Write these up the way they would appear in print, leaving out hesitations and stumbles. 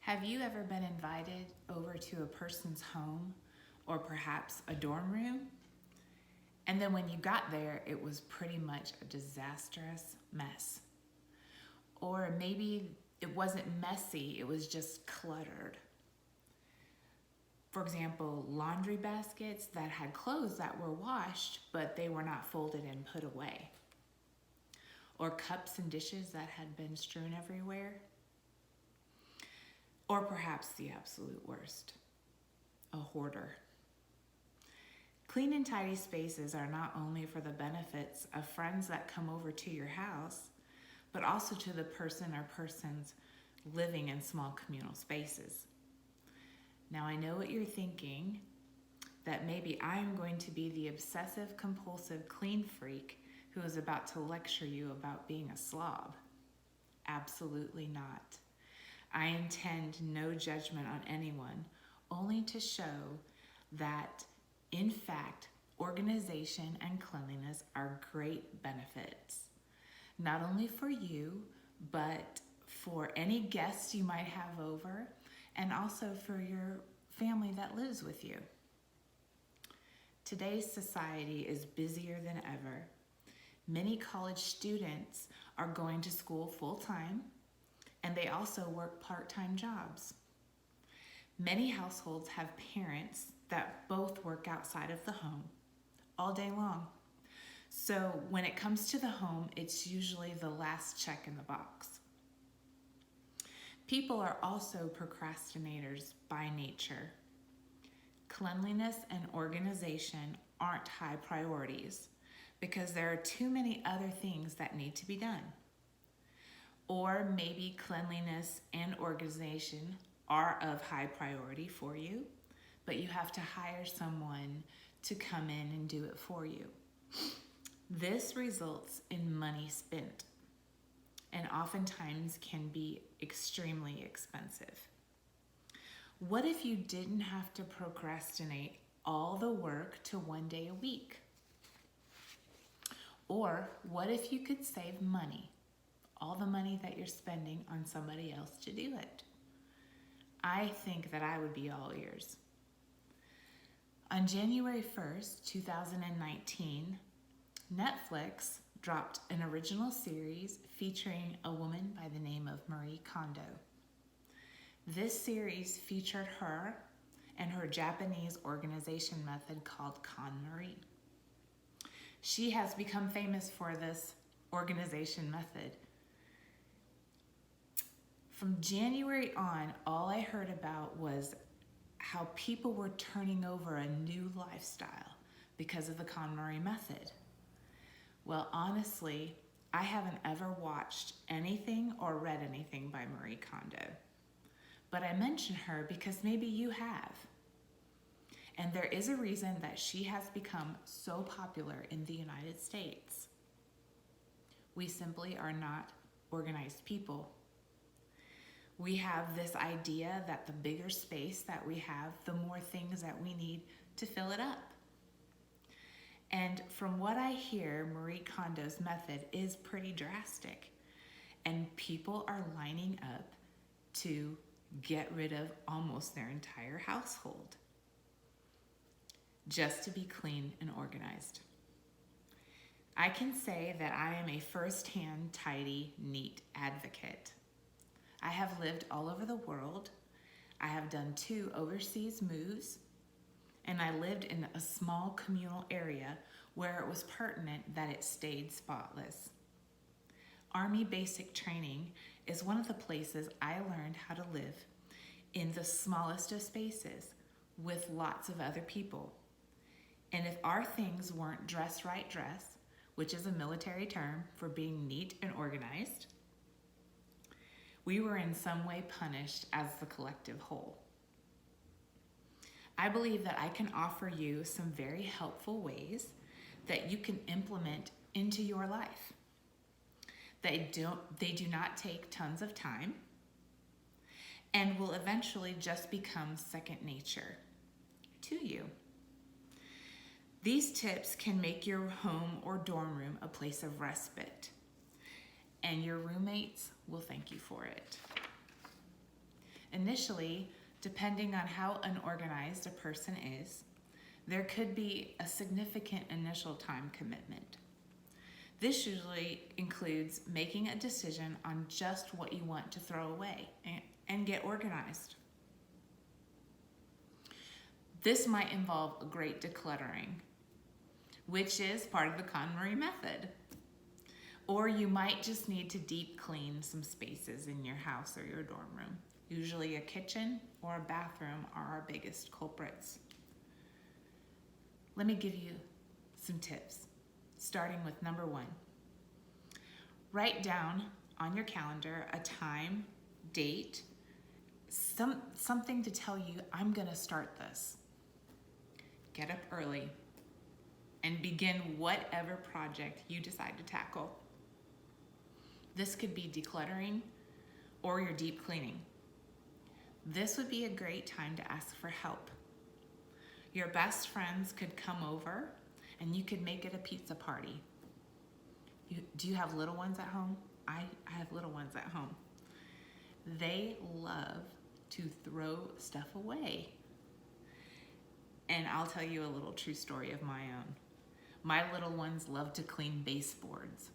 Have you ever been invited over to a person's home or perhaps a dorm room? And then when you got there, it was pretty much a disastrous mess. Or maybe it wasn't messy, it was just cluttered. For example, laundry baskets that had clothes that were washed, but they were not folded and put away. Or cups and dishes that had been strewn everywhere. Or perhaps the absolute worst, a hoarder. Clean and tidy spaces are not only for the benefits of friends that come over to your house, but also to the person or persons living in small communal spaces. Now I know what you're thinking, that maybe I'm going to be the obsessive compulsive clean freak who is about to lecture you about being a slob. Absolutely not. I intend no judgment on anyone, only to show that, in fact, organization and cleanliness are great benefits, not only for you, but for any guests you might have over, and also for your family that lives with you. Today's society is busier than ever. Many college students are going to school full-time, and they also work part-time jobs. Many households have parents that both work outside of the home all day long. So when it comes to the home, it's usually the last check in the box. People are also procrastinators by nature. Cleanliness and organization aren't high priorities because there are too many other things that need to be done. Or maybe cleanliness and organization are of high priority for you, but you have to hire someone to come in and do it for you. This results in money spent and oftentimes can be extremely expensive. What if you didn't have to procrastinate all the work to one day a week? Or what if you could save money? All the money that you're spending on somebody else to do it. I think that I would be all ears. On January 1st, 2019, Netflix dropped an original series featuring a woman by the name of Marie Kondo. This series featured her and her Japanese organization method called KonMari. She has become famous for this organization method. From January on, all I heard about was how people were turning over a new lifestyle because of the KonMari method. Well, honestly, I haven't ever watched anything or read anything by Marie Kondo, but I mention her because maybe you have. And there is a reason that she has become so popular in the United States. We simply are not organized people. We have this idea that the bigger space that we have, the more things that we need to fill it up. And from what I hear, Marie Kondo's method is pretty drastic. And people are lining up to get rid of almost their entire household just to be clean and organized. I can say that I am a first-hand, tidy, neat advocate. I have lived all over the world. I have done 2 overseas moves, and I lived in a small communal area where it was pertinent that it stayed spotless. Army basic training is one of the places I learned how to live in the smallest of spaces with lots of other people. And if our things weren't dress right dress, which is a military term for being neat and organized, we were in some way punished as the collective whole. I believe that I can offer you some very helpful ways that you can implement into your life. They do not take tons of time and will eventually just become second nature to you. These tips can make your home or dorm room a place of respite, and your roommates will thank you for it. Initially, depending on how unorganized a person is, there could be a significant initial time commitment. This usually includes making a decision on just what you want to throw away and get organized. This might involve a great decluttering, which is part of the KonMari method. Or you might just need to deep clean some spaces in your house or your dorm room. Usually a kitchen or a bathroom are our biggest culprits. Let me give you some tips, starting with number 1. Write down on your calendar a time, date, something to tell you, I'm gonna start this. Get up early and begin whatever project you decide to tackle. This could be decluttering or your deep cleaning. This would be a great time to ask for help. Your best friends could come over and you could make it a pizza party. Do you have little ones at home? I have little ones at home. They love to throw stuff away. And I'll tell you a little true story of my own. My little ones love to clean baseboards.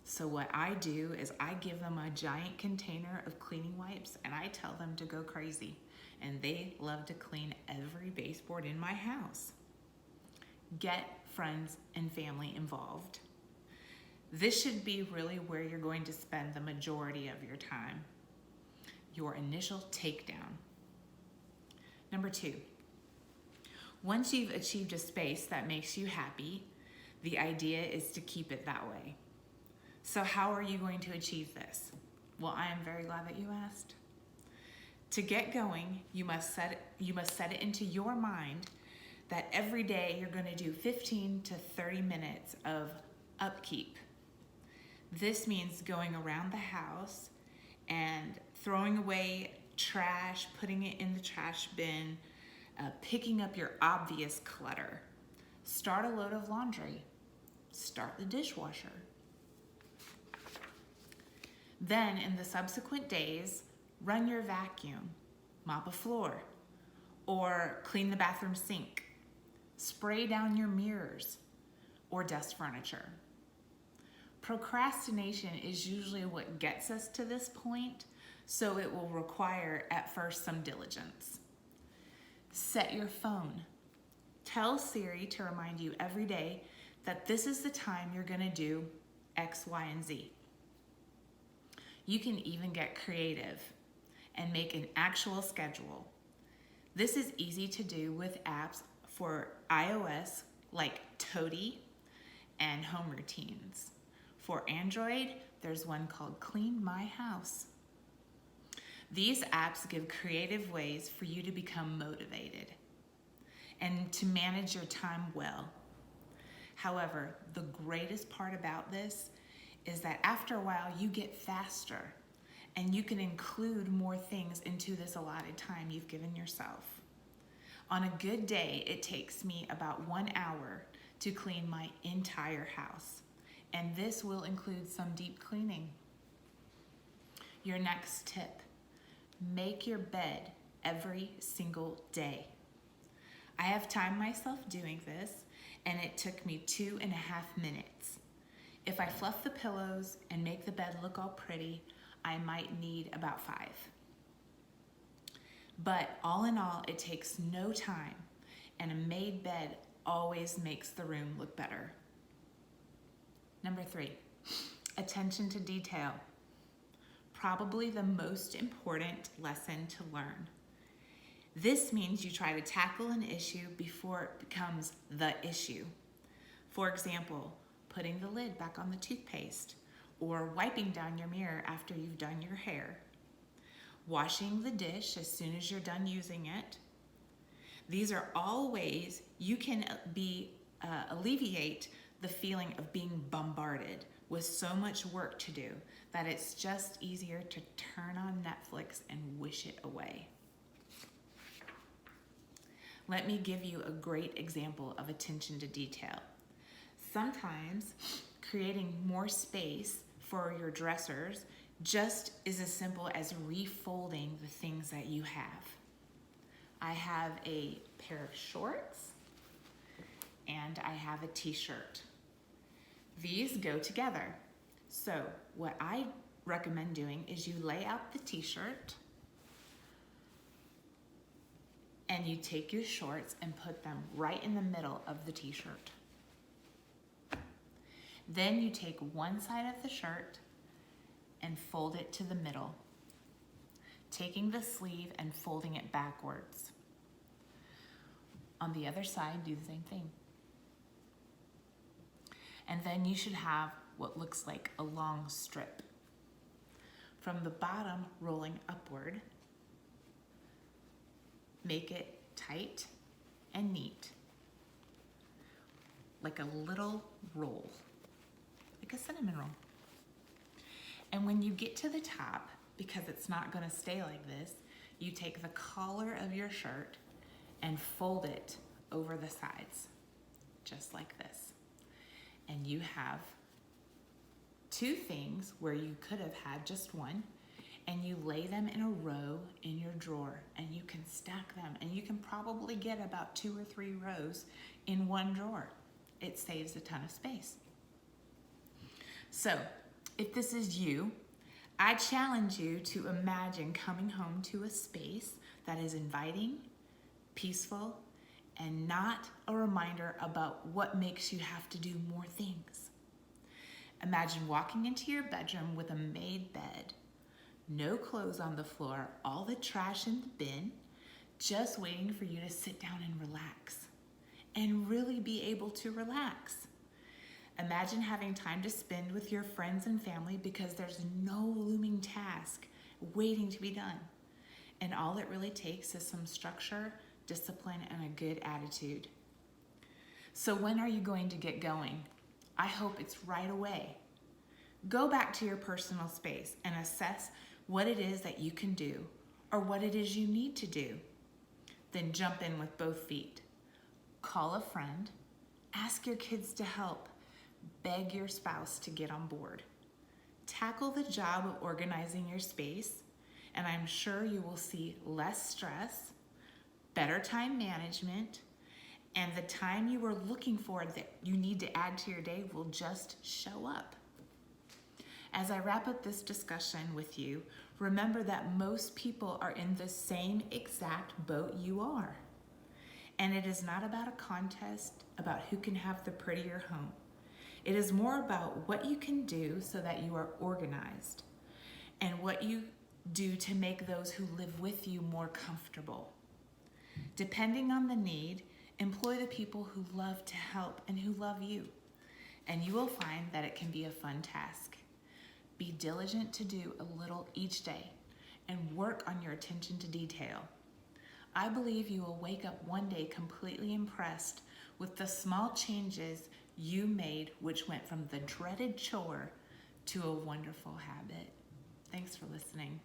So what I do is I give them a giant container of cleaning wipes and I tell them to go crazy. And they love to clean every baseboard in my house. Get friends and family involved. This should be really where you're going to spend the majority of your time. Your initial takedown. Number 2, once you've achieved a space that makes you happy, the idea is to keep it that way. So how are you going to achieve this? Well, I am very glad that you asked. To get going, you must set it into your mind that every day you're going to do 15 to 30 minutes of upkeep. This means going around the house and throwing away trash, putting it in the trash bin, picking up your obvious clutter. Start a load of laundry. Start the dishwasher. Then in the subsequent days, run your vacuum, mop a floor, or clean the bathroom sink, spray down your mirrors, or dust furniture. Procrastination is usually what gets us to this point, so it will require at first some diligence. Set your phone. Tell Siri to remind you every day that this is the time you're gonna do X, Y, and Z. You can even get creative and make an actual schedule. This is easy to do with apps for iOS like Toady and Home Routines. For Android, there's one called Clean My House. These apps give creative ways for you to become motivated and to manage your time well. However, the greatest part about this is that after a while you get faster and you can include more things into this allotted time you've given yourself. On a good day, it takes me about 1 hour to clean my entire house, and this will include some deep cleaning. Your next tip, make your bed every single day. I have timed myself doing this, and it took me 2.5 minutes. If I fluff the pillows and make the bed look all pretty, I might need about 5. But all in all, it takes no time, and a made bed always makes the room look better. Number 3, attention to detail. Probably the most important lesson to learn. This means you try to tackle an issue before it becomes the issue. For example, putting the lid back on the toothpaste, or wiping down your mirror after you've done your hair, washing the dish as soon as you're done using it. These are all ways you can alleviate the feeling of being bombarded with so much work to do that it's just easier to turn on Netflix and wish it away. Let me give you a great example of attention to detail. Sometimes creating more space for your dressers just is as simple as refolding the things that you have. I have a pair of shorts and I have a t-shirt. These go together. So what I recommend doing is you lay out the t-shirt and you take your shorts and put them right in the middle of the t-shirt. Then you take one side of the shirt and fold it to the middle, taking the sleeve and folding it backwards. On the other side, do the same thing. And then you should have what looks like a long strip. From the bottom rolling upward, make it tight and neat, like a little roll, like a cinnamon roll. And when you get to the top, because it's not gonna stay like this, you take the collar of your shirt and fold it over the sides, just like this. And you have two things where you could have had just one, and you lay them in a row in your drawer, and you can stack them, and you can probably get about 2 or 3 rows in one drawer. It saves a ton of space. So if this is you, I challenge you to imagine coming home to a space that is inviting, peaceful, and not a reminder about what makes you have to do more things. Imagine walking into your bedroom with a made bed, no clothes on the floor, all the trash in the bin, just waiting for you to sit down and relax, and really be able to relax. Imagine having time to spend with your friends and family because there's no looming task waiting to be done. And all it really takes is some structure, discipline, and a good attitude. So when are you going to get going? I hope it's right away. Go back to your personal space and assess what it is that you can do or what it is you need to do. Then jump in with both feet. Call a friend, ask your kids to help, beg your spouse to get on board. Tackle the job of organizing your space, and I'm sure you will see less stress, better time management, and the time you were looking for that you need to add to your day will just show up. As I wrap up this discussion with you, remember that most people are in the same exact boat you are. And it is not about a contest about who can have the prettier home. It is more about what you can do so that you are organized and what you do to make those who live with you more comfortable. Depending on the need, employ the people who love to help and who love you, and you will find that it can be a fun task. Be diligent to do a little each day and work on your attention to detail. I believe you will wake up one day completely impressed with the small changes you made, which went from the dreaded chore to a wonderful habit. Thanks for listening.